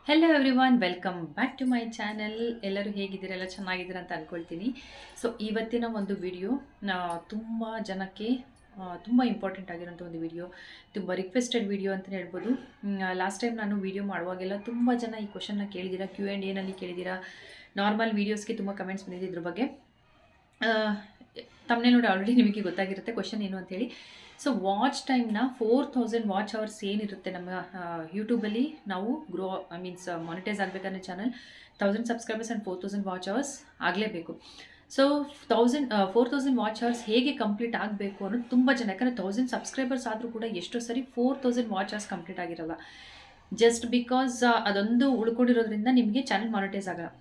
Hello everyone, welcome back to my channel. ಎಲ್ಲರೂ ಹೇಗಿದ್ದೀರಾ? ಎಲ್ಲ ಚೆನ್ನಾಗಿದ್ದೀರಾ ಅಂತ ಅಂದ್ಕೊಳ್ತೀನಿ. ಸೊ ಇವತ್ತಿನ ಒಂದು ವಿಡಿಯೋ ತುಂಬ ಜನಕ್ಕೆ ತುಂಬ ಇಂಪಾರ್ಟೆಂಟ್ ಆಗಿರೋಂಥ ಒಂದು ವಿಡಿಯೋ, ತುಂಬ ರಿಕ್ವೆಸ್ಟೆಡ್ ವಿಡಿಯೋ ಅಂತಲೇ ಹೇಳ್ಬೋದು. ಲಾಸ್ಟ್ ಟೈಮ್ ನಾನು ವಿಡಿಯೋ ಮಾಡುವಾಗೆಲ್ಲ ತುಂಬ ಜನ ಈ ಕ್ವಶನ್ನ ಕೇಳಿದ್ದೀರಾ, Q&A ಕೇಳಿದ್ದೀರಾ. ನಾರ್ಮಲ್ ವೀಡಿಯೋಸ್ಗೆ ತುಂಬ ಕಮೆಂಟ್ಸ್ ಬಂದಿದೆ ಇದ್ರ ಬಗ್ಗೆ. ತಮ್ಮನೇ ನೋಡಿ ಆಲ್ರೆಡಿ ನಿಮಗೆ ಗೊತ್ತಾಗಿರುತ್ತೆ ಕ್ವಶನ್ ಏನು ಅಂತೇಳಿ. ಸೊ ವಾಚ್ ಟೈಮ್ನ 4000 ವಾಚ್ ಅವರ್ಸ್ ಏನಿರುತ್ತೆ ನಮ್ಮ ಯೂಟ್ಯೂಬಲ್ಲಿ, ನಾವು ಮೀನ್ಸ್ ಮಾನಿಟೈಸ್ ಆಗಬೇಕಂದ್ರೆ channel 1000 subscribers and 4000 watch hours ಆಗಲೇಬೇಕು. ಸೊ 4000 ವಾಚ್ ಅವರ್ಸ್ ಹೇಗೆ ಕಂಪ್ಲೀಟ್ ಆಗಬೇಕು ಅನ್ನೋದು ತುಂಬ ಜನ, ಯಾಕಂದರೆ 1000 ಸಬ್ಸ್ಕ್ರೈಬರ್ಸ್ ಆದರೂ ಕೂಡ ಎಷ್ಟೋ ಸರಿ 4000 ವಾಚ್ ಅವರ್ಸ್ ಕಂಪ್ಲೀಟ್ ಆಗಿರಲ್ಲ. ಜಸ್ಟ್ ಬಿಕಾಸ್ ಅದೊಂದು ಉಳ್ಕೊಂಡಿರೋದ್ರಿಂದ ನಿಮಗೆ ಚಾನಲ್ ಮಾನಿಟೈಸ್ ಆಗಲ್ಲ.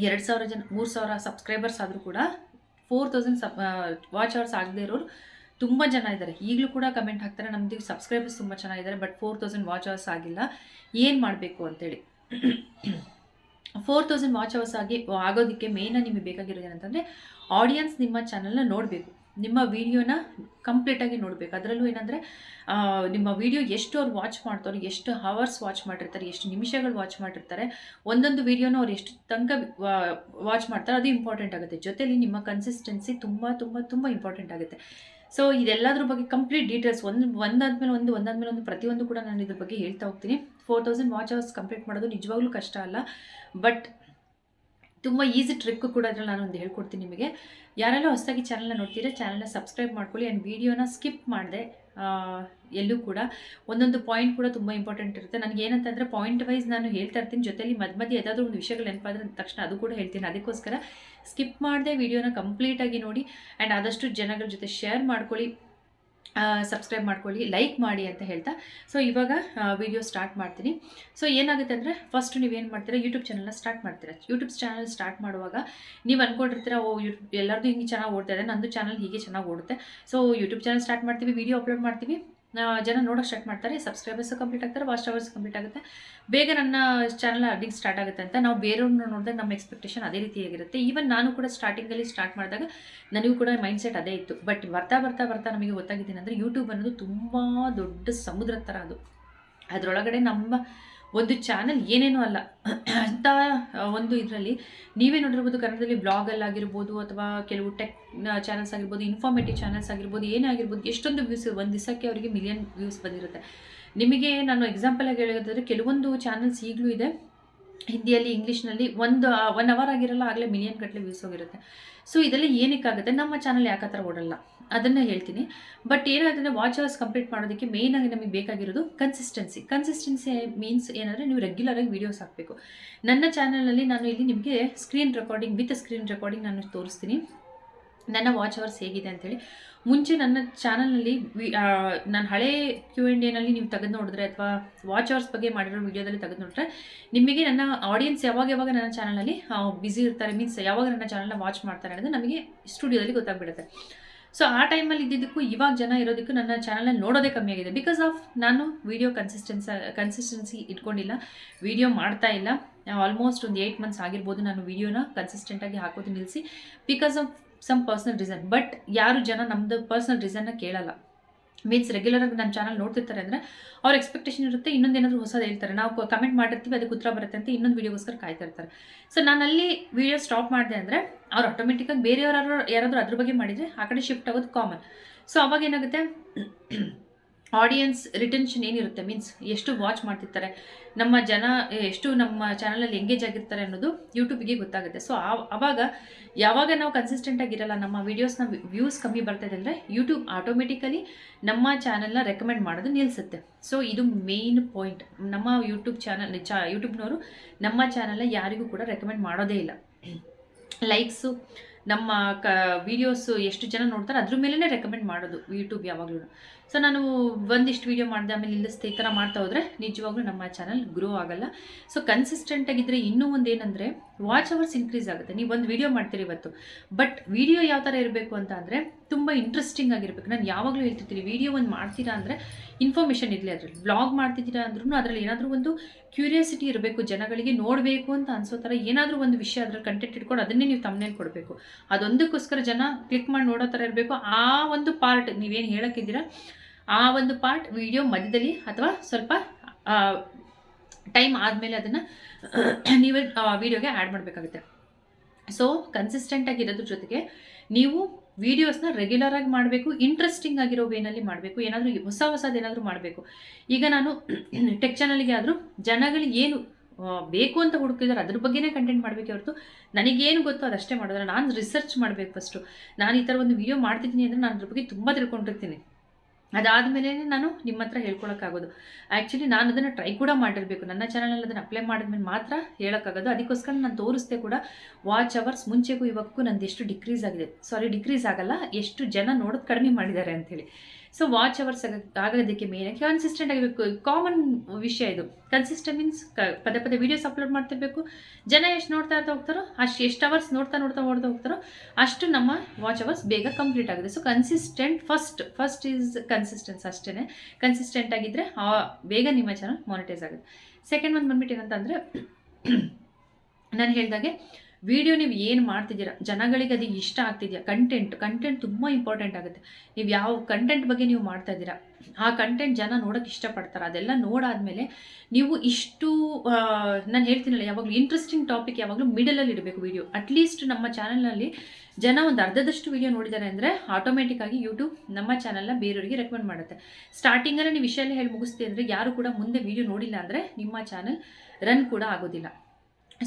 2000 ಜನ 3000 ಸಬ್ಸ್ಕ್ರೈಬರ್ಸ್ ಆದರೂ ಕೂಡ 4000 ವಾಚ್ ಅವರ್ಸ್ ಆಗದೇ ಇರೋರು ತುಂಬ ಜನ ಇದ್ದಾರೆ. ಈಗಲೂ ಕೂಡ ಕಮೆಂಟ್ ಹಾಕ್ತಾರೆ, ನಮ್ಮದು ಸಬ್ಸ್ಕ್ರೈಬರ್ಸ್ ತುಂಬ ಚೆನ್ನಾಗಿದ್ದಾರೆ, ಬಟ್ 4000 ವಾಚ್ ಅವರ್ಸ್ ಆಗಿಲ್ಲ, ಏನು ಮಾಡಬೇಕು ಅಂತೇಳಿ. 4000 ವಾಚ್ ಅವರ್ಸ್ ಆಗೋದಕ್ಕೆ ಮೇಯ್ನಾಗಿ ನಿಮಗೆ ಬೇಕಾಗಿರೋದು ಏನಂತಂದರೆ, ಆಡಿಯನ್ಸ್ ನಿಮ್ಮ ಚಾನಲ್ನ ನೋಡಬೇಕು, ನಿಮ್ಮ ವೀಡಿಯೋನ ಕಂಪ್ಲೀಟಾಗಿ ನೋಡಬೇಕು. ಅದರಲ್ಲೂ ಏನಂದರೆ ನಿಮ್ಮ ವೀಡಿಯೋ ಎಷ್ಟು ಅವ್ರು ವಾಚ್ ಮಾಡ್ತಾರೆ, ಎಷ್ಟು ಹವರ್ಸ್ ವಾಚ್ ಮಾಡಿರ್ತಾರೆ, ಎಷ್ಟು ನಿಮಿಷಗಳು ವಾಚ್ ಮಾಡಿರ್ತಾರೆ, ಒಂದೊಂದು ವೀಡಿಯೋನ ಅವ್ರು ಎಷ್ಟು ತನಕ ವಾಚ್ ಮಾಡ್ತಾರೆ, ಅದು ಇಂಪಾರ್ಟೆಂಟ್ ಆಗುತ್ತೆ. ಜೊತೆಲಿ ನಿಮ್ಮ ಕನ್ಸಿಸ್ಟೆನ್ಸಿ ತುಂಬ ತುಂಬ ತುಂಬ ಇಂಪಾರ್ಟೆಂಟ್ ಆಗುತ್ತೆ. ಸೊ ಇದೆಲ್ಲದ್ರ ಬಗ್ಗೆ ಕಂಪ್ಲೀಟ್ ಡೀಟೇಲ್ಸ್ ಒಂದಾದ್ಮೇಲೆ ಒಂದು ಪ್ರತಿಯೊಂದು ಕೂಡ ನಾನು ಇದ್ರ ಬಗ್ಗೆ ಹೇಳ್ತಾ ಹೋಗ್ತೀನಿ. 4000 ವಾಚ್ ಅವರ್ಸ್ ಕಂಪ್ಲೀಟ್ ಮಾಡೋದು ನಿಜವಾಗ್ಲೂ ಕಷ್ಟ ಅಲ್ಲ, ಬಟ್ ತುಂಬ ಈಸಿ ಟ್ರಿಕ್ ಕೂಡ ಅದರಲ್ಲಿ ನಾನು ಒಂದು ಹೇಳ್ಕೊಡ್ತೀನಿ ನಿಮಗೆ. ಯಾರೆಲ್ಲ ಹೊಸದಾಗಿ ಚಾನಲ್ನ ನೋಡ್ತೀರಾ, ಚಾನಲ್ನ ಸಬ್ಸ್ಕ್ರೈಬ್ ಮಾಡ್ಕೊಳ್ಳಿ. ಆ್ಯಂಡ್ ವೀಡಿಯೋನ ಸ್ಕಿಪ್ ಮಾಡಿದೆ ಎಲ್ಲೂ ಕೂಡ ಒಂದೊಂದು ಪಾಯಿಂಟ್ ಕೂಡ ತುಂಬ ಇಂಪಾರ್ಟೆಂಟ್ ಇರುತ್ತೆ. ನನಗೆ ಏನಂತಂದರೆ ಪಾಯಿಂಟ್ ವೈಸ್ ನಾನು ಹೇಳ್ತಾ ಇರ್ತೀನಿ, ಜೊತೆಲಿ ಮಧ್ಯೆ ಯಾವುದಾದ್ರೂ ಒಂದು ವಿಷಯಗಳು ನೆನಪಾದ್ರೆ ತಕ್ಷಣ ಅದು ಕೂಡ ಹೇಳ್ತೀನಿ. ಅದಕ್ಕೋಸ್ಕರ ಸ್ಕಿಪ್ ಮಾಡದೆ ವೀಡಿಯೋನ ಕಂಪ್ಲೀಟಾಗಿ ನೋಡಿ. ಆ್ಯಂಡ್ ಆದಷ್ಟು ಜನಗಳ ಜೊತೆ ಶೇರ್ ಮಾಡ್ಕೊಳ್ಳಿ, ಸಬ್ಸ್ಕ್ರೈಬ್ ಮಾಡ್ಕೊಳ್ಳಿ, ಲೈಕ್ ಮಾಡಿ ಅಂತ ಹೇಳ್ತಾ. ಸೊ ಇವಾಗ ವಿಡಿಯೋ ಸ್ಟಾರ್ಟ್ ಮಾಡ್ತೀನಿ. ಸೊ ಏನಾಗುತ್ತೆ ಅಂದರೆ, ಫಸ್ಟ್ ನೀವೇನು ಮಾಡ್ತೀರಾ, ಯೂಟ್ಯೂಬ್ ಚಾನಲ್ನ ಸ್ಟಾರ್ಟ್ ಮಾಡ್ತೀರಾ. ಯೂಟ್ಯೂಬ್ ಚಾನಲ್ ಸ್ಟಾರ್ಟ್ ಮಾಡುವಾಗ ನೀವು ಅಂದ್ಕೊಂಡಿರ್ತೀರ, ಯೂಟ್ಯೂಬ್ ಎಲ್ಲರದು ಹಿಂಗೆ ಚೆನ್ನಾಗಿ ಓಡ್ತಾ ಇದೆ, ನಂದು ಚಾನಲ್ ಹೀಗೆ ಚೆನ್ನಾಗಿ ಓಡುತ್ತೆ. ಸೊ ಯೂಟ್ಯೂಬ್ ಚಾನಲ್ ಸ್ಟಾರ್ಟ್ ಮಾಡ್ತೀವಿ, ವಿಡಿಯೋ ಅಪ್ಲೋಡ್ ಮಾಡ್ತೀವಿ, ಜನ ನೋಡೋಕೆ ಸ್ಟಾರ್ಟ್ ಮಾಡ್ತಾರೆ, ಸಬ್ಸ್ಕ್ರೈಬರ್ಸ್ ಕಂಪ್ಲೀಟ್ ಆಗ್ತಾರೆ, ವಾಚ್ ಅವರ್ಸ್ ಕಂಪ್ಲೀಟ್ ಆಗುತ್ತೆ, ಬೇಗ ನನ್ನ ಚಾನಲ್ ಅರ್ನಿಂಗ್ ಸ್ಟಾರ್ಟ್ ಆಗುತ್ತೆ ಅಂತ ನಾವು ಬೇರೆಯವ್ರನ್ನ ನೋಡಿದಾಗ ನಮ್ಮ ಎಕ್ಸ್ಪೆಕ್ಟೇಷನ್ ಅದೇ ರೀತಿಯಾಗಿರುತ್ತೆ. ಈವನ್ ನಾನು ಕೂಡ ಸ್ಟಾರ್ಟಿಂಗಲ್ಲಿ ಸ್ಟಾರ್ಟ್ ಮಾಡಿದಾಗ ನನಗೂ ಕೂಡ ಮೈಂಡ್ಸೆಟ್ ಅದೇ ಇತ್ತು. ಬಟ್ ಬರ್ತಾ ನಮಗೆ ಗೊತ್ತಾಗಿದ್ದೇನೆ ಅಂದರೆ, ಯೂಟ್ಯೂಬ್ ಅನ್ನೋದು ತುಂಬ ದೊಡ್ಡ ಸಮುದ್ರದ ಥರ. ಅದರೊಳಗಡೆ ನಮ್ಮ ಒಂದು ಚಾನಲ್ ಏನೇನೂ ಅಲ್ಲ ಅಂತ ಒಂದು ಇದರಲ್ಲಿ ನೀವೇ ನೋಡಿರ್ಬೋದು. ಕನ್ನಡದಲ್ಲಿ ಬ್ಲಾಗಲ್ಲಾಗಿರ್ಬೋದು ಅಥವಾ ಕೆಲವು ಟೆಕ್ ಚಾನಲ್ಸ್ ಆಗಿರ್ಬೋದು, ಇನ್ಫಾರ್ಮೇಟಿವ್ ಚಾನಲ್ಸ್ ಆಗಿರ್ಬೋದು, ಏನೇ ಆಗಿರ್ಬೋದು, ಎಷ್ಟೊಂದು ವ್ಯೂಸ್ ಒಂದು ದಿವಸಕ್ಕೆ ಅವರಿಗೆ ಮಿಲಿಯನ್ ವ್ಯೂಸ್ ಬಂದಿರುತ್ತೆ. ನಿಮಗೆ ನಾನು ಎಕ್ಸಾಂಪಲಾಗಿ ಹೇಳೋದಾದರೆ, ಕೆಲವೊಂದು ಚಾನಲ್ಸ್ ಈಗಲೂ ಇದೆ ಹಿಂದಿಯಲ್ಲಿ, ಇಂಗ್ಲೀಷ್ನಲ್ಲಿ, 1 ಅವರ್ ಆಗಿರಲ್ಲ, ಆಗಲೇ ಮಿಲಿಯನ್ ಗಟ್ಟಲೆ ವ್ಯೂಸ್ ಹೋಗಿರುತ್ತೆ. ಸೊ ಇದೆಲ್ಲ ಏನಕ್ಕಾಗುತ್ತೆ, ನಮ್ಮ ಚಾನಲ್ ಯಾಕೆ ಆ ಥರ ಓಡಲ್ಲ ಅದನ್ನು ಹೇಳ್ತೀನಿ. ಬಟ್ ಏನಾಗುತ್ತೆ, ವಾಚ್ ಅವರ್ಸ್ ಕಂಪ್ಲೀಟ್ ಮಾಡೋದಕ್ಕೆ ಮೇಯ್ನಾಗಿ ನಮಗೆ ಬೇಕಾಗಿರೋದು ಕನ್ಸಿಸ್ಟೆನ್ಸಿ ಮೀನ್ಸ್ ಏನಂದರೆ, ನೀವು ರೆಗ್ಯುಲರಾಗಿ ವೀಡಿಯೋಸ್ ಹಾಕಬೇಕು. ನನ್ನ ಚಾನಲಲ್ಲಿ ನಾನು ಇಲ್ಲಿ ನಿಮಗೆ ಸ್ಕ್ರೀನ್ ರೆಕಾರ್ಡಿಂಗ್ ನಾನು ತೋರಿಸ್ತೀನಿ, ನನ್ನ ವಾಚ್ ಅವರ್ಸ್ ಹೇಗಿದೆ ಅಂತೇಳಿ. ಮುಂಚೆ ನನ್ನ ಚಾನಲ್ನಲ್ಲಿ ನಾನು ಹಳೆ Q&Aನಲ್ಲಿ ನೀವು ತೆಗೆದು ನೋಡಿದ್ರೆ, ಅಥವಾ ವಾಚ್ ಅವರ್ಸ್ ಬಗ್ಗೆ ಮಾಡಿರೋ ವೀಡಿಯೋದಲ್ಲಿ ತೆಗೆದು ನೋಡಿದ್ರೆ, ನಿಮಗೆ ನನ್ನ ಆಡಿಯನ್ಸ್ ಯಾವಾಗ ನನ್ನ ಚಾನಲಲ್ಲಿ ಬ್ಯುಸಿ ಇರ್ತಾರೆ, ಮೀನ್ಸ್ ಯಾವಾಗ ನನ್ನ ಚಾನಲ್ನ ವಾಚ್ ಮಾಡ್ತಾರೆ ಅನ್ನೋದು ನಮಗೆ ಸ್ಟುಡಿಯೋದಲ್ಲಿ ಗೊತ್ತಾಗ್ಬಿಡುತ್ತೆ. ಸೊ ಆ ಟೈಮಲ್ಲಿ ಇದ್ದಿದ್ದಕ್ಕೂ ಇವಾಗ ಜನ ಇರೋದಕ್ಕೂ ನನ್ನ ಚಾನಲ್ನ ನೋಡೋದೇ ಕಮ್ಮಿ ಆಗಿದೆ. ಬಿಕಾಸ್ ಆಫ್ ನಾನು ವೀಡಿಯೋ ಕನ್ಸಿಸ್ಟೆನ್ಸಿ ಇಟ್ಕೊಂಡಿಲ್ಲ, ವೀಡಿಯೋ ಮಾಡ್ತಾ ಇಲ್ಲ. ಆಲ್ಮೋಸ್ಟ್ ಒಂದು 8 ಮಂತ್ಸ್ ಆಗಿರ್ಬೋದು ನಾನು ವೀಡಿಯೋನ ಕನ್ಸಿಸ್ಟೆಂಟಾಗಿ ಹಾಕೋದು ನಿಲ್ಲಿಸಿ, because of some personal reason. But ಯಾರು ಜನ ನಮ್ಮದು ಪರ್ಸ್ನಲ್ ರೀಸನ್ನ ಕೇಳಲ್ಲ. ಮೀನ್ಸ್ ರೆಗ್ಯುಲರಾಗಿ ನನ್ನ ಚಾನಲ್ ನೋಡ್ತಿರ್ತಾರೆ ಅಂದರೆ ಅವ್ರ ಎಕ್ಸ್ಪೆಕ್ಟೇಷನ್ ಇರುತ್ತೆ, ಇನ್ನೊಂದು ಏನಾದರೂ ಹೊಸದು ಹೇಳ್ತಾರೆ, ನಾವು ಕಮೆಂಟ್ ಮಾಡಿರ್ತೀವಿ, ಅದಕ್ಕೆ ಉತ್ತರ ಬರುತ್ತೆ ಅಂತ ಇನ್ನೊಂದು ವೀಡಿಯೋಗೋಸ್ಕರ ಕಾಯ್ತಾ ಇರ್ತಾರೆ. ಸೊ ನಾನಲ್ಲಿ ವೀಡಿಯೋ ಸ್ಟಾಪ್ ಮಾಡಿದೆ ಅಂದರೆ ಅವ್ರು ಆಟೋಮೆಟಿಕ್ಕಾಗಿ ಬೇರೆಯವರು ಯಾರಾದರೂ ಅದ್ರ ಬಗ್ಗೆ ಮಾಡಿದರೆ ಆ ಕಡೆ ಶಿಫ್ಟ್ ಆಗೋದು ಕಾಮನ್. ಸೊ ಅವಾಗ ಏನಾಗುತ್ತೆ, ಆಡಿಯನ್ಸ್ ರಿಟೆನ್ಷನ್ ಏನಿರುತ್ತೆ, ಮೀನ್ಸ್ ಎಷ್ಟು ವಾಚ್ ಮಾಡ್ತಿರ್ತಾರೆ, ನಮ್ಮ ಜನ ಎಷ್ಟು ನಮ್ಮ ಚಾನಲಲ್ಲಿ ಎಂಗೇಜ್ ಆಗಿರ್ತಾರೆ ಅನ್ನೋದು ಯೂಟ್ಯೂಬಿಗೆ ಗೊತ್ತಾಗುತ್ತೆ. ಸೊ ಯಾವಾಗ ನಾವು ಕನ್ಸಿಸ್ಟೆಂಟಾಗಿರಲ್ಲ, ನಮ್ಮ ವೀಡಿಯೋಸ್ನ ವ್ಯೂಸ್ ಕಮ್ಮಿ ಬರ್ತಾಯಿದೆ ಅಂದರೆ ಯೂಟ್ಯೂಬ್ ಆಟೋಮೆಟಿಕಲಿ ನಮ್ಮ ಚಾನಲ್ನ ರೆಕಮೆಂಡ್ ಮಾಡೋದು ನಿಲ್ಲಿಸುತ್ತೆ. ಸೊ ಇದು ಮೇಯ್ನ್ ಪಾಯಿಂಟ್. ನಮ್ಮ ಯೂಟ್ಯೂಬ್ನವರು ನಮ್ಮ ಚಾನಲ್ನ ಯಾರಿಗೂ ಕೂಡ ರೆಕಮೆಂಡ್ ಮಾಡೋದೇ ಇಲ್ಲ. ಲೈಕ್ಸು, ನಮ್ಮ ವೀಡಿಯೋಸು ಎಷ್ಟು ಜನ ನೋಡ್ತಾರೆ ಅದ್ರ ಮೇಲೇ ರೆಕಮೆಂಡ್ ಮಾಡೋದು ಯೂಟ್ಯೂಬ್ ಯಾವಾಗಲೂ. ಸೊ ನಾನು ಒಂದಿಷ್ಟು ವೀಡಿಯೋ ಮಾಡಿದೆ, ಆಮೇಲೆ ನಿಲ್ಲಿಸ್ತೆ, ಈ ಥರ ಮಾಡ್ತಾ ಹೋದರೆ ನಿಜವಾಗ್ಲೂ ನಮ್ಮ ಚಾನಲ್ ಗ್ರೋ ಆಗಲ್ಲ. ಸೊ ಕನ್ಸಿಸ್ಟೆಂಟಾಗಿದ್ದರೆ ಇನ್ನೂ ಒಂದು ಏನಂದರೆ, ವಾಚ್ ಅವರ್ಸ್ ಇನ್ಕ್ರೀಸ್ ಆಗುತ್ತೆ. ನೀವು ಒಂದು ವೀಡಿಯೋ ಮಾಡ್ತೀರಿ ಇವತ್ತು, ಬಟ್ ವೀಡಿಯೋ ಯಾವ ಥರ ಇರಬೇಕು ಅಂತ ಅಂದರೆ ತುಂಬ ಇಂಟ್ರೆಸ್ಟಿಂಗ್ ಆಗಿರಬೇಕು. ನಾನು ಯಾವಾಗಲೂ ಹೇಳ್ತಿರ್ತೀನಿ, ವೀಡಿಯೋ ಒಂದು ಮಾಡ್ತೀರಾ ಅಂದರೆ ಇನ್ಫಾರ್ಮೇಷನ್ ಇರಲಿ ಅದರಲ್ಲಿ. ಬ್ಲಾಗ್ ಮಾಡ್ತಿದ್ದೀರಾ ಅಂದ್ರೂ ಅದರಲ್ಲಿ ಏನಾದರೂ ಒಂದು ಕ್ಯೂರಿಯಾಸಿಟಿ ಇರಬೇಕು, ಜನಗಳಿಗೆ ನೋಡಬೇಕು ಅಂತ ಅನಿಸೋ ಥರ ಏನಾದರೂ ಒಂದು ವಿಷಯ ಅದರಲ್ಲಿ ಕಂಟೆಂಟ್ ಇಟ್ಕೊಂಡು ಅದನ್ನೇ ನೀವು ತಮ್ಮನೇಲಿ ಕೊಡಬೇಕು. ಅದೊಂದಕ್ಕೋಸ್ಕರ ಜನ ಕ್ಲಿಕ್ ಮಾಡಿ ನೋಡೋ ಥರ ಇರಬೇಕು. ಆ ಒಂದು ಪಾರ್ಟ್ ನೀವೇನು ಹೇಳೋಕ್ಕಿದ್ದೀರಾ, ಆ ಒಂದು ಪಾರ್ಟ್ ವಿಡಿಯೋ ಮಧ್ಯದಲ್ಲಿ ಅಥವಾ ಸ್ವಲ್ಪ ಟೈಮ್ ಆದಮೇಲೆ ಅದನ್ನು ನೀವೇ ವೀಡಿಯೋಗೆ ಆ್ಯಡ್ ಮಾಡಬೇಕಾಗುತ್ತೆ. ಸೊ ಕನ್ಸಿಸ್ಟೆಂಟ್ ಆಗಿರೋದ್ರ ಜೊತೆಗೆ ನೀವು ವೀಡಿಯೋಸ್ನ ರೆಗ್ಯುಲರ್ ಆಗಿ ಮಾಡಬೇಕು, ಇಂಟ್ರೆಸ್ಟಿಂಗ್ ಆಗಿರೋ ವೇನಲ್ಲಿ ಮಾಡಬೇಕು, ಏನಾದರೂ ಹೊಸದೇನಾದರೂ ಮಾಡಬೇಕು. ಈಗ ನಾನು ಟೆಕ್ ಚಾನಲ್ಗೆ ಆದರೂ ಜನಗಳಿಗೆ ಏನು ಬೇಕು ಅಂತ ಹುಡುಕಿದ್ದಾರೆ ಅದ್ರ ಬಗ್ಗೆನೇ ಕಂಟೆಂಟ್ ಮಾಡಬೇಕೆ ಹೊರತು ನನಗೇನು ಗೊತ್ತೋ ಅದಷ್ಟೇ ಮಾಡೋದ್ರೆ ನಾನು ರಿಸರ್ಚ್ ಮಾಡಬೇಕು ಫಸ್ಟು. ನಾನು ಈ ಥರ ಒಂದು ವೀಡಿಯೋ ಮಾಡ್ತಿದ್ದೀನಿ ಅಂದರೆ ನಾನು ಅದ್ರ ಬಗ್ಗೆ ತುಂಬ ತಿಳ್ಕೊಂಡಿರ್ತೀನಿ. ಅದಾದಮೇಲೆ ನಾನು ನಿಮ್ಮ ಹತ್ರ ಹೇಳ್ಕೊಳಕ್ಕಾಗೋದು. ಆ್ಯಕ್ಚುಲಿ ನಾನು ಅದನ್ನು ಟ್ರೈ ಕೂಡ ಮಾಡಿರಬೇಕು. ನನ್ನ ಚಾನಲಲ್ಲಿ ಅದನ್ನು ಅಪ್ಲೈ ಮಾಡಿದ್ಮೇಲೆ ಮಾತ್ರ ಹೇಳೋಕ್ಕಾಗೋದು. ಅದಕ್ಕೋಸ್ಕರ ನಾನು ತೋರಿಸ್ದೆ ಕೂಡ ವಾಚ್ ಅವರ್ಸ್ ಮುಂಚೆಗೂ ಇವಾಗೂ ನಂದು ಎಷ್ಟು ಡಿಕ್ರೀಸ್ ಆಗಿದೆ. ಡಿಕ್ರೀಸ್ ಆಗಲ್ಲ, ಎಷ್ಟು ಜನ ನೋಡೋದು ಕಡಿಮೆ ಮಾಡಿದ್ದಾರೆ ಅಂಥೇಳಿ. ಸೊ ವಾಚ್ ಅವರ್ಸ್ ಆಗೋದಕ್ಕೆ ಮೇಯ್ನಾಗಿ ಕನ್ಸಿಸ್ಟೆಂಟ್ ಆಗಿರಬೇಕು. ಕಾಮನ್ ವಿಷಯ ಇದು. ಕನ್ಸಿಸ್ಟೆಂಟ್ ಮೀನ್ಸ್ ಪದೇ ಪದೇ ವೀಡಿಯೋಸ್ ಅಪ್ಲೋಡ್ ಮಾಡ್ತಿರ್ಬೇಕು. ಜನ ಎಷ್ಟು ನೋಡ್ತಾ ಹೋಗ್ತಾರೋ ಎಷ್ಟು ಅವರ್ಸ್ ನೋಡ್ತಾ ಹೋಗ್ತಾರೋ ಅಷ್ಟು ನಮ್ಮ ವಾಚ್ ಅವರ್ಸ್ ಬೇಗ ಕಂಪ್ಲೀಟ್ ಆಗುತ್ತೆ. So consistent first is consistence ಅಷ್ಟೇ. ಕನ್ಸಿಸ್ಟೆಂಟ್ ಆಗಿದ್ದರೆ ಬೇಗ ನಿಮ್ಮ ಚಾನಲ್ ಮಾನಿಟೈಸ್ ಆಗುತ್ತೆ. ಸೆಕೆಂಡ್ ಒಂದು ಬಂದ್ಬಿಟ್ಟು ಏನಂತಂದರೆ ನಾನು ಹೇಳಿದಾಗೆ ವಿಡಿಯೋ ನೀವು ಏನು ಮಾಡ್ತಿದ್ದೀರಾ, ಜನಗಳಿಗೆ ಅದು ಇಷ್ಟ ಆಗ್ತಿದೆಯಾ, ಕಂಟೆಂಟ್ ತುಂಬ ಇಂಪಾರ್ಟೆಂಟ್ ಆಗುತ್ತೆ. ನೀವು ಯಾವ ಕಂಟೆಂಟ್ ಬಗ್ಗೆ ನೀವು ಮಾಡ್ತಾ ಇದ್ದೀರಾ, ಆ ಕಂಟೆಂಟ್ ಜನ ನೋಡೋಕ್ಕೆ ಇಷ್ಟಪಡ್ತಾರೆ. ಅದೆಲ್ಲ ನೋಡಾದಮೇಲೆ ನೀವು ಇಷ್ಟು ನಾನು ಹೇಳ್ತೀನಲ್ಲ, ಯಾವಾಗಲೂ ಇಂಟ್ರೆಸ್ಟಿಂಗ್ ಟಾಪಿಕ್ ಯಾವಾಗಲೂ ಮಿಡಲಲ್ಲಿ ಇಡಬೇಕು ವೀಡಿಯೋ. ಅಟ್ಲೀಸ್ಟ್ ನಮ್ಮ ಚಾನಲ್ನಲ್ಲಿ ಜನ ಒಂದು ಅರ್ಧದಷ್ಟು ವೀಡಿಯೋ ನೋಡಿದ್ದಾರೆ ಅಂದರೆ ಆಟೋಮೆಟಿಕ್ಕಾಗಿ ಯೂಟ್ಯೂಬ್ ನಮ್ಮ ಚಾನಲ್ನ ಬೇರೆಯವರಿಗೆ ರೆಕಮೆಂಡ್ ಮಾಡುತ್ತೆ. ಸ್ಟಾರ್ಟಿಂಗಲ್ಲೇ ನೀವು ವಿಷಯ ಹೇಳಿ ಮುಗಿಸ್ತೀವಿ ಅಂದರೆ ಯಾರು ಕೂಡ ಮುಂದೆ ವೀಡಿಯೋ ನೋಡಿಲ್ಲ ಅಂದರೆ ನಿಮ್ಮ ಚಾನಲ್ ರನ್ ಕೂಡ ಆಗೋದಿಲ್ಲ.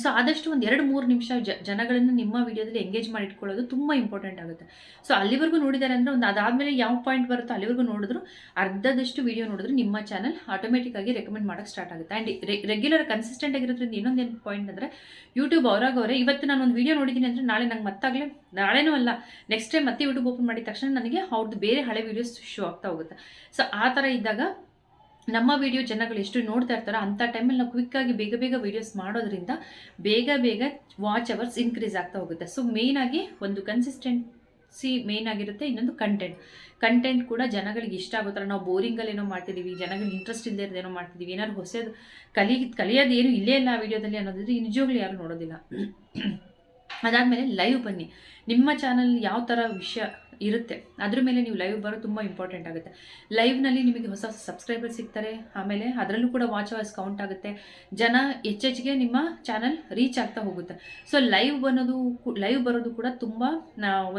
ಸೊ ಆದಷ್ಟು ಒಂದು 2-3 ನಿಮಿಷ ಜನಗಳನ್ನು ನಿಮ್ಮ ವೀಡಿಯೋದಲ್ಲಿ ಎಂಗೇಜ್ ಮಾಡಿ ಇಟ್ಕೊಳ್ಳೋದು ತುಂಬ ಇಂಪಾರ್ಟೆಂಟ್ ಆಗುತ್ತೆ. ಸೊ ಅಲ್ಲಿವರೆಗೂ ನೋಡಿದ್ದಾರೆ ಅಂದರೆ ಒಂದು ಅದಾದಮೇಲೆ ಯಾವ ಪಾಯಿಂಟ್ ಬರುತ್ತೋ ಅಲ್ಲಿವರೆಗೂ ನೋಡಿದ್ರು ಅರ್ಧದಷ್ಟು ವೀಡಿಯೋ ನೋಡಿದ್ರೆ ನಿಮ್ಮ ಚಾನಲ್ ಆಟೋಮೆಟಿಕ್ಕಾಗಿ ರೆಕಮೆಂಡ್ ಮಾಡೋಕ್ಕೆ ಸ್ಟಾರ್ಟ್ ಆಗುತ್ತೆ. ಆ್ಯಂಡ್ ರೆಗ್ಯುಲರ್ ಕನ್ಸಿಸ್ಟೆಂಟ್ ಆಗಿರೋದ್ರಿಂದ ಇನ್ನೊಂದೇನು ಪಾಯಿಂಟ್ ಅಂದರೆ ಯೂಟ್ಯೂಬ್ ಅವರೇ ಇವತ್ತು ನಾನು ಒಂದು ವೀಡಿಯೋ ನೋಡಿದ್ದೀನಿ ಅಂದರೆ ನಾಳೆ ನಂಗೆ ಮತ್ತಾಗಲೇ ನಾಳೆನೂ ಅಲ್ಲ ನೆಕ್ಸ್ಟ್ ಟೈಮ್ ಮತ್ತೆ ಯೂಟ್ಯೂಬ್ ಓಪನ್ ಮಾಡಿದ ತಕ್ಷಣ ನನಗೆ ಅವ್ರದ್ದು ಬೇರೆ ಹಳೆ ವೀಡಿಯೋಸ್ ಶೋ ಆಗ್ತಾ ಹೋಗುತ್ತೆ. ಸೊ ಆ ಥರ ಇದ್ದಾಗ ನಮ್ಮ ವಿಡಿಯೋ ಜನಗಳು ಎಷ್ಟು ನೋಡ್ತಾ ಇರ್ತಾರೋ ಅಂಥ ಟೈಮಲ್ಲಿ ನಾವು ಕ್ವಿಕ್ಕಾಗಿ ಬೇಗ ವೀಡಿಯೋಸ್ ಮಾಡೋದ್ರಿಂದ ಬೇಗ ವಾಚ್ ಅವರ್ಸ್ ಇನ್ಕ್ರೀಸ್ ಆಗ್ತಾ ಹೋಗುತ್ತೆ. ಸೊ ಮೇಯ್ನಾಗಿ ಒಂದು ಕನ್ಸಿಸ್ಟೆನ್ಸಿ ಮೇಯ್ನ್ ಆಗಿರುತ್ತೆ. ಇನ್ನೊಂದು ಕಂಟೆಂಟ್ ಕೂಡ ಜನಗಳಿಗೆ ಇಷ್ಟ ಆಗೋ ಥರ. ನಾವು ಬೋರಿಂಗಲ್ಲಿ ಏನೋ ಮಾಡ್ತಿದ್ದೀವಿ, ಜನಗಳಿಗೆ ಇಂಟ್ರೆಸ್ಟ್ ಇಲ್ಲದೆ ಇರೋದೇನೋ ಮಾಡ್ತಿದ್ದೀವಿ, ಏನಾದ್ರು ಹೊಸದು ಕಲಿಯೋದೇನು ಇಲ್ಲೇ ಇಲ್ಲ ಆ ವಿಡಿಯೋದಲ್ಲಿ ಅನ್ನೋದಿದ್ರೆ ನಿಜವಾಗ್ಲೂ ಯಾರು ನೋಡೋದಿಲ್ಲ. ಅದಾದಮೇಲೆ ಲೈವ್ ಬನ್ನಿ. ನಿಮ್ಮ ಚಾನಲ್ ಯಾವ ಥರ ವಿಷಯ ಇರುತ್ತೆ ಅದ್ರ ಮೇಲೆ ನೀವು ಲೈವ್ ಬರೋದು ತುಂಬ ಇಂಪಾರ್ಟೆಂಟ್ ಆಗುತ್ತೆ. ಲೈವ್ನಲ್ಲಿ ನಿಮಗೆ ಹೊಸ ಸಬ್ಸ್ಕ್ರೈಬರ್ ಸಿಗ್ತಾರೆ. ಆಮೇಲೆ ಅದರಲ್ಲೂ ಕೂಡ ವಾಚ್ ಅವರ್ಸ್ ಕೌಂಟ್ ಆಗುತ್ತೆ. ಜನ ಹೆಚ್ಚೆಚ್ಚಿಗೆ ನಿಮ್ಮ ಚಾನಲ್ ರೀಚ್ ಆಗ್ತಾ ಹೋಗುತ್ತೆ. ಸೊ ಲೈವ್ ಬರೋದು ಕೂಡ ತುಂಬ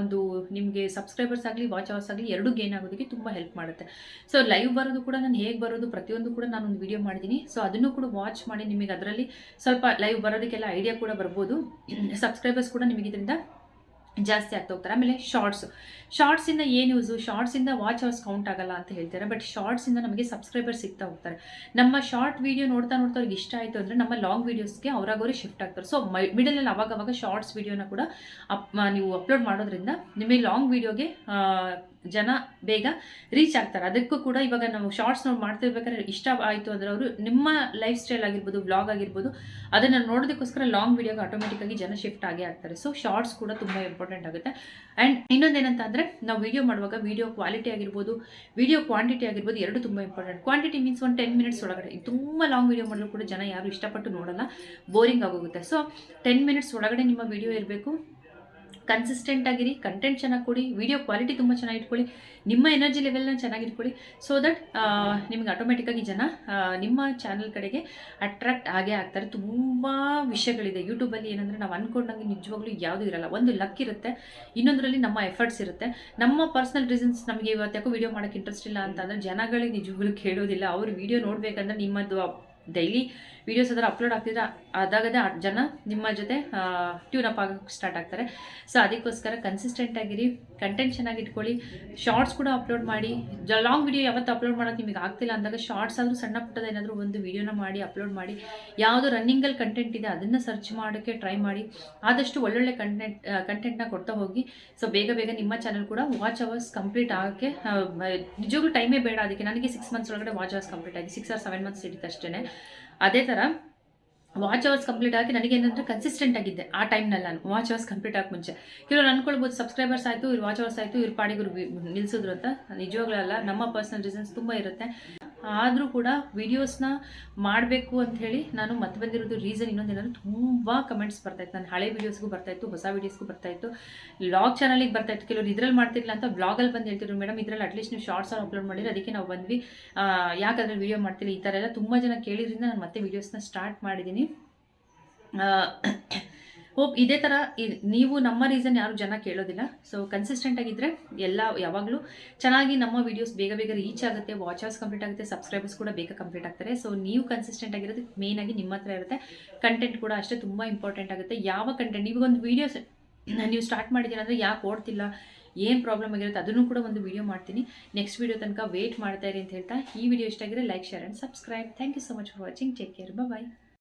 ಒಂದು ನಿಮಗೆ ಸಬ್ಸ್ಕ್ರೈಬರ್ಸ್ ಆಗಲಿ ವಾಚ್ ಅವರ್ಸ್ ಆಗಲಿ ಎರಡೂ ಗೇನ್ ಆಗೋದಕ್ಕೆ ತುಂಬ ಹೆಲ್ಪ್ ಮಾಡುತ್ತೆ. ಸೊ ಲೈವ್ ಬರೋದು ಕೂಡ ನಾನು ಹೇಗೆ ಬರೋದು ಪ್ರತಿಯೊಂದು ಕೂಡ ನಾನು ಒಂದು ವಿಡಿಯೋ ಮಾಡಿದ್ದೀನಿ. ಸೊ ಅದನ್ನು ಕೂಡ ವಾಚ್ ಮಾಡಿ ನಿಮಗೆ ಅದರಲ್ಲಿ ಸ್ವಲ್ಪ ಲೈವ್ ಬರೋದಕ್ಕೆಲ್ಲ ಐಡಿಯಾ ಕೂಡ ಬರ್ಬೋದು. ಸಬ್ಸ್ಕ್ರೈಬರ್ಸ್ ಕೂಡ ನಿಮಗೆ ಇದರಿಂದ ಜಾಸ್ತಿ ಆಗ್ತಾ ಹೋಗ್ತಾರೆ. ಆಮೇಲೆ ಶಾರ್ಟ್ಸಿಂದ ಏನು ಯೂಸು, ಶಾರ್ಟ್ಸಿಂದ ವಾಚ್ ಅವರ್ಸ್ ಕೌಂಟ್ ಆಗಲ್ಲ ಅಂತ ಹೇಳ್ತಾರೆ. ಬಟ್ ಶಾರ್ಟ್ಸಿಂದ ನಮಗೆ ಸಬ್ಸ್ಕ್ರೈಬರ್ ಸಿಗ್ತಾ ಹೋಗ್ತಾರೆ. ನಮ್ಮ ಶಾರ್ಟ್ ವೀಡಿಯೋ ನೋಡ್ತಾ ಅವ್ರಿಗೆ ಇಷ್ಟ ಆಯಿತು ಅಂದರೆ ನಮ್ಮ ಲಾಂಗ್ ವೀಡಿಯೋಸ್ಗೆ ಅವರಾಗವರೇ ಶಿಫ್ಟ್ ಆಗ್ತಾರೆ. ಸೊ ಮಿಡಲಲ್ಲಿ ಅವಾಗ ಶಾರ್ಟ್ಸ್ ವೀಡಿಯೋನ ಕೂಡ ನೀವು ಅಪ್ಲೋಡ್ ಮಾಡೋದ್ರಿಂದ ನಿಮಗೆ ಲಾಂಗ್ ವೀಡಿಯೋಗೆ ಜನ ಬೇಗ ರೀಚ್ ಆಗ್ತಾರೆ. ಅದಕ್ಕೂ ಕೂಡ ಇವಾಗ ನಾವು ಶಾರ್ಟ್ಸ್ ಮಾಡ್ತಿರ್ಬೇಕಾದ್ರೆ ಇಷ್ಟ ಆಯಿತು ಅಂದರೆ ಅವರು ನಿಮ್ಮ ಲೈಫ್ ಸ್ಟೈಲ್ ಆಗಿರ್ಬೋದು, ವ್ಲಾಗ್ ಆಗಿರ್ಬೋದು, ಅದನ್ನು ನೋಡೋದಕ್ಕೋಸ್ಕರ ಲಾಂಗ್ ವೀಡಿಯೋಗೆ ಆಟೋಮೆಟಿಕ್ಕಾಗಿ ಜನ ಶಿಫ್ಟ್ ಆಗೇ ಆಗ್ತಾರೆ. ಸೊ ಶಾರ್ಟ್ಸ್ ಕೂಡ ತುಂಬ ಇಂಪಾರ್ಟೆಂಟ್ ಆಗುತ್ತೆ. ಆ್ಯಂಡ್ ಇನ್ನೊಂದೇನಂತ ಅಂದರೆ ನಾವು ವೀಡಿಯೋ ಮಾಡುವಾಗ ವೀಡಿಯೋ ಕ್ವಾಲಿಟಿ ಆಗಿರ್ಬೋದು, ವೀಡಿಯೋ ಕ್ವಾಂಟಿಟಿ ಆಗಿರ್ಬೋದು, ಎರಡು ತುಂಬ ಇಂಪಾರ್ಟೆಂಟ್. ಕ್ವಾಂಟಿಟಿ ಮೀನ್ಸ್ ಒಂದು 10 ಮಿನಿಟ್ಸ್ ಒಳಗಡೆ. ತುಂಬ ಲಾಂಗ್ ವೀಡಿಯೋ ಮಾಡಲು ಕೂಡ ಜನ ಯಾರು ಇಷ್ಟಪಟ್ಟು ನೋಡಲ್ಲ, ಬೋರಿಂಗ್ ಆಗೋಗುತ್ತೆ. ಸೊ 10 ಮಿನಿಟ್ಸ್ ಒಳಗಡೆ ನಿಮ್ಮ ವೀಡಿಯೋ ಇರಬೇಕು. ಕನ್ಸಿಸ್ಟೆಂಟ್ ಆಗಿರಿ, ಕಂಟೆಂಟ್ ಚೆನ್ನಾಗಿ ಕೊಡಿ, ವೀಡಿಯೋ ಕ್ವಾಲಿಟಿ ತುಂಬ ಚೆನ್ನಾಗಿ ಇಟ್ಕೊಳ್ಳಿ, ನಿಮ್ಮ ಎನರ್ಜಿ ಲೆವೆಲ್ನ ಚೆನ್ನಾಗಿ ಇಟ್ಕೊಳ್ಳಿ. ಸೊ ದಟ್ ನಿಮಗೆ ಆಟೋಮೆಟಿಕ್ಕಾಗಿ ಜನ ನಿಮ್ಮ ಚಾನಲ್ ಕಡೆಗೆ ಅಟ್ರಾಕ್ಟ್ ಆಗೇ ಆಗ್ತಾರೆ. ತುಂಬ ವಿಷಯಗಳಿದೆ ಯೂಟ್ಯೂಬಲ್ಲಿ. ಏನಂದರೆ ನಾವು ಅಂದ್ಕೊಂಡಂಗೆ ನಿಜವಾಗ್ಲೂ ಯಾವುದೂ ಇರಲ್ಲ. ಒಂದು ಲಕ್ ಇರುತ್ತೆ, ಇನ್ನೊಂದರಲ್ಲಿ ನಮ್ಮ ಎಫರ್ಟ್ಸ್ ಇರುತ್ತೆ. ನಮ್ಮ ಪರ್ಸ್ನಲ್ ರೀಸನ್ಸ್ ನಮಗೆ ಇವತ್ತು ಯಾಕೋ ವೀಡಿಯೋ ಮಾಡೋಕ್ಕೆ ಇಂಟ್ರೆಸ್ಟ್ ಇಲ್ಲ ಅಂತಂದರೆ ಜನಗಳಿಗೆ ನಿಜವಾಗ್ಲೂ ಕೇಳೋದಿಲ್ಲ. ಅವರು ವೀಡಿಯೋ ನೋಡಬೇಕಂದ್ರೆ ನಿಮ್ಮದು ಡೈಲಿ ವೀಡಿಯೋಸ್ ಅದರ ಅಪ್ಲೋಡ್ ಆಗ್ತಿದ್ರೆ ಅದಾಗದೆ ಜನ ನಿಮ್ಮ ಜೊತೆ ಟ್ಯೂನ್ ಅಪ್ ಆಗೋಕ್ಕೆ ಸ್ಟಾರ್ಟ್ ಆಗ್ತಾರೆ. ಸೊ ಅದಕ್ಕೋಸ್ಕರ ಕನ್ಸಿಸ್ಟೆಂಟ್ ಆಗಿರಿ, ಕಂಟೆಂಟ್ ಚೆನ್ನಾಗಿ ಇಟ್ಕೊಳ್ಳಿ, ಶಾರ್ಟ್ಸ್ ಕೂಡ ಅಪ್ಲೋಡ್ ಮಾಡಿ. ಲಾಂಗ್ ವೀಡಿಯೋ ಯಾವತ್ತು ಅಪ್ಲೋಡ್ ಮಾಡೋದು ನಿಮಗೆ ಆಗ್ತಿಲ್ಲ ಅಂದಾಗ ಶಾರ್ಟ್ಸ್ ಆದರೂ ಸಣ್ಣ ಪುಟ್ಟದ ಏನಾದರೂ ಒಂದು ವೀಡಿಯೋನ ಮಾಡಿ ಅಪ್ಲೋಡ್ ಮಾಡಿ. ಯಾವುದು ರನ್ನಿಂಗಲ್ಲಿ ಕಂಟೆಂಟ್ ಇದೆ ಅದನ್ನು ಸರ್ಚ್ ಮಾಡೋಕ್ಕೆ ಟ್ರೈ ಮಾಡಿ. ಆದಷ್ಟು ಒಳ್ಳೊಳ್ಳೆ ಕಂಟೆಂಟ್ನ ಕೊಡ್ತಾ ಹೋಗಿ. ಸೊ ಬೇಗ ನಿಮ್ಮ ಚಾನಲ್ ಕೂಡ ವಾಚ್ ಅವರ್ಸ್ ಕಂಪ್ಲೀಟ್ ಆಗೋಕ್ಕೆ ನಿಜವಾಗ್ಲೂ ಟೈಮೇ ಬೇಡ. ಅದಕ್ಕೆ ನನಗೆ 6 ಮಂತ್ಸ್ ಒಳಗಡೆ ವಾಚ್ ಅವರ್ಸ್ ಕಂಪ್ಲೀಟ್ ಆಗಿ 6 or 7 ಮಂತ್ಸ್ ಹಿಡಿತು ಅಷ್ಟೇ. ಅದೇ ಥರ ವಾಚ್ ಅವರ್ಸ್ ಕಂಪ್ಲೀಟ್ ಆಗಿ ನನಗೇನಂದರೆ ಕನ್ಸಿಸ್ಟೆಂಟ್ ಆಗಿದ್ದೆ ಆ ಟೈಮ್ನಲ್ಲಿ. ನಾನು ವಾಚ್ ಅವರ್ಸ್ ಕಂಪ್ಲೀಟ್ ಆಗಿ ಮುಂಚೆ ಕೆಲವರು ಅನ್ಕೊಳ್ಬೋದು ಸಬ್ಸ್ಕ್ರೈಬರ್ಸ್ ಆಯಿತು, ಇವ್ರು ವಾಚ್ ಅವರ್ಸ್ ಆಯಿತು, ಇವ್ರ ಪಾಡಿಗೆ ನಿಲ್ಲಿಸಿದ್ರು ಅಂತ. ನಿಜವಾಗ್ಲೂ ಅಲ್ಲ, ನಮ್ಮ ಪರ್ಸನಲ್ ರೀಸನ್ಸ್ ತುಂಬ ಇರುತ್ತೆ. ಆದರೂ ಕೂಡ ವೀಡಿಯೋಸ್ನ ಮಾಡಬೇಕು ಅಂಥೇಳಿ ನಾನು ಮತ್ತೆ ಬಂದಿರೋದು ರೀಸನ್ ಇನ್ನೊಂದೇನಾದ್ರು ತುಂಬ ಕಮೆಂಟ್ಸ್ ಬರ್ತಾಯಿತ್ತು. ನನ್ನ ಹಳೆ ವೀಡಿಯೋಸ್ಗೂ ಬರ್ತಾಯಿತ್ತು, ಹೊಸ ವೀಡಿಯೋಸ್ಗೂ ಬರ್ತಾಯಿತ್ತು, ವ್ಲಾಗ್ ಚಾನಲಿಗೆ ಬರ್ತಾಯಿತ್ತು. ಕೆಲವರು ಇದ್ರಲ್ಲಿ ಮಾಡ್ತಿರಲಿಲ್ಲ ಅಂತ ವ್ಲಾಗಲ್ಲಿ ಬಂದು ಹೇಳ್ತಿದ್ರು, ಮೇಡಮ್ ಇದರಲ್ಲಿ ಅಟ್ಲೀಸ್ಟ್ ನೀವು ಶಾರ್ಟ್ಸನ್ನು ಅಪ್ಲೋಡ್ ಮಾಡಿದ್ರೆ ಅದಕ್ಕೆ ನಾವು ಬಂದ್ವಿ, ಯಾಕೆ ಅದ್ರಲ್ಲಿ ವೀಡಿಯೋ ಮಾಡ್ತಿಲ್ಲ, ಈ ಥರ ಎಲ್ಲ ತುಂಬ ಜನ ಕೇಳಿದ್ರಿಂದ ನಾನು ಮತ್ತೆ ವೀಡಿಯೋಸ್ನ ಸ್ಟಾರ್ಟ್ ಮಾಡಿದ್ದೀನಿ. ಹೋಪ್ ಇದೇ ಥರ ನೀವು ನಮ್ಮ ರೀಸನ್ ಯಾರು ಜನ ಕೇಳೋದಿಲ್ಲ. ಸೊ ಕನ್ಸಿಸ್ಟೆಂಟ್ ಆಗಿದ್ದರೆ ಎಲ್ಲ ಯಾವಾಗಲೂ ಚೆನ್ನಾಗಿ ನಮ್ಮ ವೀಡಿಯೋಸ್ ಬೇಗ ಬೇಗ ರೀಚ್ ಆಗುತ್ತೆ, ವಾಚ್ ಅವರ್ಸ್ ಕಂಪ್ಲೀಟ್ ಆಗುತ್ತೆ, ಸಬ್ಸ್ಕ್ರೈಬರ್ಸ್ ಕೂಡ ಬೇಗ ಕಂಪ್ಲೀಟ್ ಆಗ್ತಾರೆ. ಸೊ ನೀವು ಕನ್ಸಿಸ್ಟೆಂಟ್ ಆಗಿರೋದು ಮೇನ್ ಆಗಿ ನಿಮ್ಮ ಹತ್ರ ಇರುತ್ತೆ. ಕಂಟೆಂಟ್ ಕೂಡ ಅಷ್ಟೇ ತುಂಬ ಇಂಪಾರ್ಟೆಂಟ್ ಆಗುತ್ತೆ. ಯಾವ ಕಂಟೆಂಟ್ ನೀವು ಒಂದು ವೀಡಿಯೋಸ್ ನೀವು ಸ್ಟಾರ್ಟ್ ಮಾಡಿದ್ದೀರ ಅಂದರೆ ಯಾಕೆ ಓಡ್ತಿಲ್ಲ, ಏನು ಪ್ರಾಬ್ಲಮ್ ಆಗಿರುತ್ತೆ ಅದನ್ನು ಕೂಡ ಒಂದು ವೀಡಿಯೋ ಮಾಡ್ತೀನಿ. ನೆಕ್ಸ್ಟ್ ವೀಡಿಯೋ ತನಕ ವೇಟ್ ಮಾಡ್ತಾ ಇರಿ ಅಂತ ಹೇಳ್ತಾ ಈ ವಿಡಿಯೋ ಇಷ್ಟ ಆಗಿದ್ರೆ like, share and subscribe. Thank you so much for watching. Take care. Bye.